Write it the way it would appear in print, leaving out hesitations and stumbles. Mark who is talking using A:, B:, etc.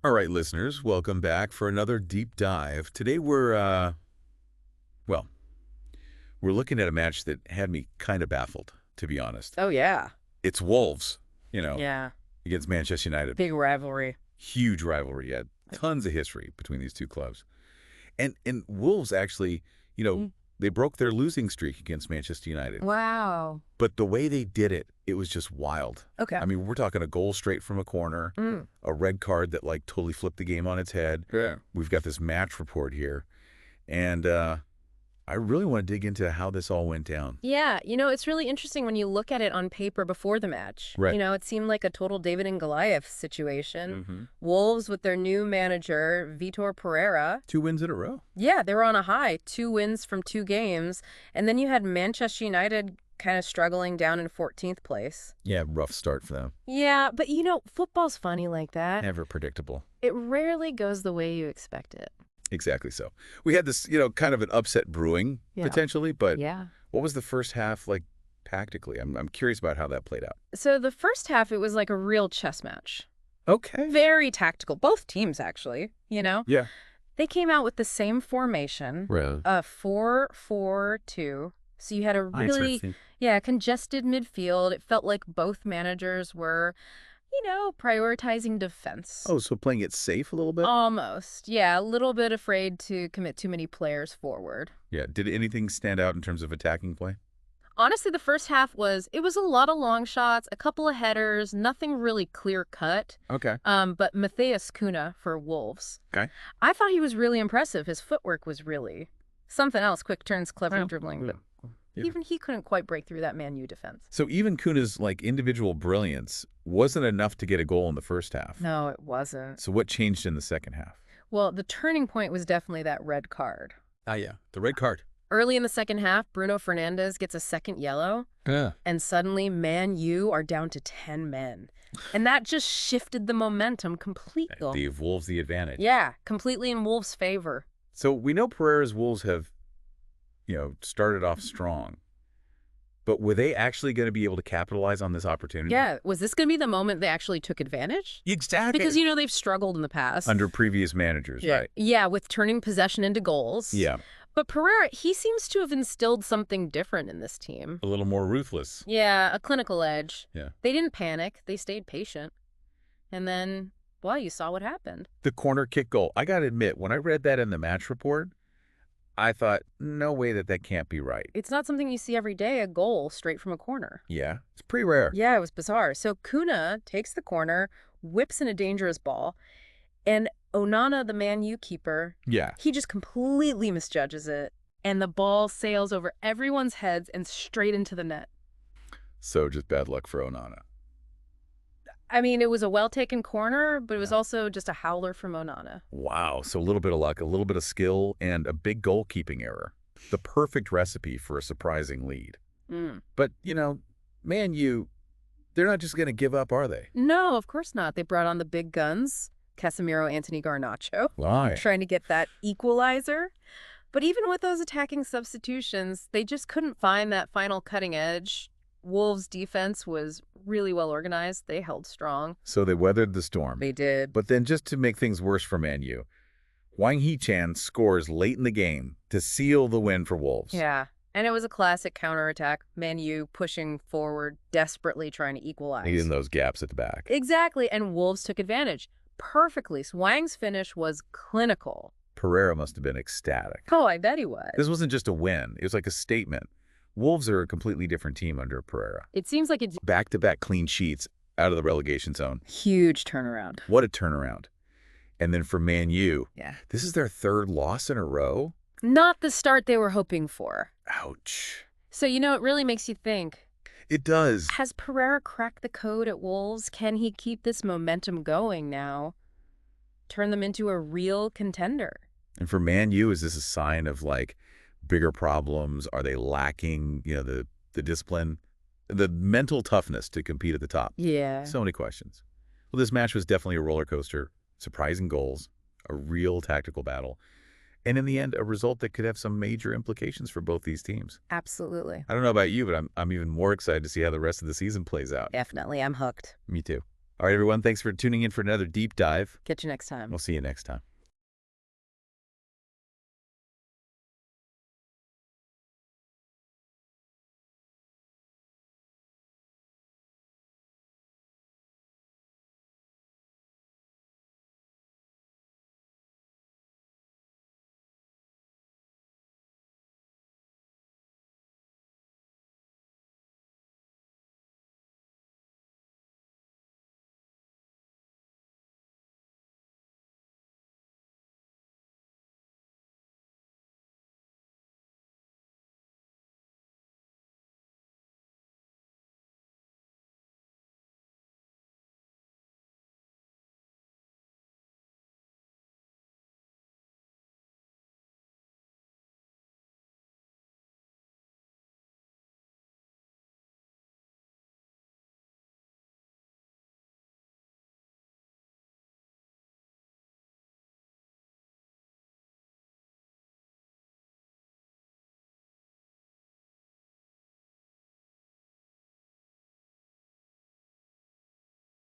A: All right, listeners, welcome back for another deep dive. Today well, we're looking at a match that had me kind of baffled, to be honest.
B: Oh, yeah.
A: It's Wolves, you know,
B: Yeah.
A: against Manchester United.
B: Big rivalry.
A: Huge rivalry. Yeah, tons of history between these two clubs. And Wolves actually,
B: Mm.
A: they broke their losing streak against Manchester United.
B: Wow.
A: But the way they did it, it was just wild.
B: Okay.
A: I mean, we're talking a goal straight from a corner, a red card that like totally flipped the game on its head.
B: Yeah.
A: We've got this match report here. And I really want to dig into how this all went down.
B: Yeah, it's really interesting when you look at it on paper before the match.
A: Right.
B: It seemed like a total David and Goliath situation.
A: Mm-hmm.
B: Wolves with their new manager, Vítor Pereira.
A: 2 wins in a row.
B: Yeah, they were on a high. 2 wins from 2 games. And then you had Manchester United kind of struggling down in 14th place.
A: Yeah, rough start for them.
B: Yeah, but football's funny like that.
A: Never predictable.
B: It rarely goes the way you expect it.
A: Exactly so. We had this, kind of an upset brewing,
B: Yeah.
A: potentially, but
B: Yeah.
A: what was the first half like tactically? I'm curious about how that played out.
B: So the first half, it was like a real chess match.
A: Okay.
B: Very tactical. Both teams, actually,
A: Yeah.
B: They came out with the same formation,
A: Right.
B: 4-4-2. So you had a really, congested midfield. It felt like both managers were, prioritizing defense.
A: Oh, so playing it safe a little bit?
B: Almost. Yeah, a little bit afraid to commit too many players forward.
A: Yeah. Did anything stand out in terms of attacking play?
B: Honestly, the first half it was a lot of long shots, a couple of headers, nothing really clear cut.
A: Okay.
B: But Matthias Cunha for Wolves.
A: Okay.
B: I thought he was really impressive. His footwork was really something else. Quick turns, clever dribbling. But
A: Yeah.
B: even he couldn't quite break through that Man U defense.
A: So even Kuna's like individual brilliance wasn't enough to get a goal in the first half.
B: No, it wasn't.
A: So what changed in the second half?
B: Well, the turning point was definitely that red card.
A: Ah, yeah. The red card.
B: Early in the second half, Bruno Fernandes gets a second yellow,
A: Yeah.
B: and suddenly Man U are down to 10 men. And that just shifted the momentum completely.
A: Gave Wolves the advantage.
B: Yeah, completely in Wolves' favor.
A: So we know Pereira's Wolves have, started off strong. But were they actually going to be able to capitalize on this opportunity?
B: Yeah, was this going to be the moment they actually took advantage?
A: Exactly.
B: Because, they've struggled in the past.
A: Under previous managers, right?
B: Yeah, with turning possession into goals.
A: Yeah.
B: But Pereira, he seems to have instilled something different in this team.
A: A little more ruthless.
B: Yeah, a clinical edge.
A: Yeah.
B: They didn't panic. They stayed patient. And then, well, you saw what happened.
A: The corner kick goal. I got to admit, when I read that in the match report, I thought, no way that can't be right.
B: It's not something you see every day, a goal straight from a corner.
A: Yeah. It's pretty rare.
B: Yeah, it was bizarre. So Cunha takes the corner, whips in a dangerous ball, and Onana, the Man U keeper,
A: Yeah.
B: he just completely misjudges it, and the ball sails over everyone's heads and straight into the net.
A: So just bad luck for Onana.
B: I mean, it was a well-taken corner, but it was also just a howler from Onana.
A: Wow. So a little bit of luck, a little bit of skill, and a big goalkeeping error. The perfect recipe for a surprising lead. But, Man U, they're not just going to give up, are they?
B: No, of course not. They brought on the big guns, Casemiro, Anthony Garnacho,
A: Why?
B: trying to get that equalizer. But even with those attacking substitutions, they just couldn't find that final cutting edge. Wolves' defense was really well organized. They held strong.
A: So they weathered the storm.
B: They did.
A: But then just to make things worse for Man U, Wang Hee-chan scores late in the game to seal the win for Wolves.
B: Yeah. And it was a classic counterattack. Man U pushing forward, desperately trying to equalize.
A: Needing those gaps at the back.
B: Exactly. And Wolves took advantage perfectly. Wang's finish was clinical.
A: Pereira must have been ecstatic.
B: Oh, I bet he was.
A: This wasn't just a win. It was like a statement. Wolves are a completely different team under Pereira.
B: It seems like it's
A: Back-to-back clean sheets out of the relegation zone.
B: huge turnaround.
A: What a turnaround. And then for Man U,
B: Yeah.
A: this is their third loss in a row?
B: Not the start they were hoping for.
A: Ouch.
B: So, it really makes you think,
A: It does.
B: has Pereira cracked the code at Wolves? Can he keep this momentum going now? Turn them into a real contender?
A: And for Man U, is this a sign of like bigger problems? Are they lacking, the discipline, the mental toughness to compete at the top?
B: Yeah.
A: So many questions. Well, this match was definitely a roller coaster, surprising goals, a real tactical battle, and in the end, a result that could have some major implications for both these teams.
B: Absolutely.
A: I don't know about you, but I'm even more excited to see how the rest of the season plays out.
B: Definitely. I'm hooked.
A: Me too. All right, everyone, thanks for tuning in for another deep dive.
B: Catch you next time.
A: We'll see you next time.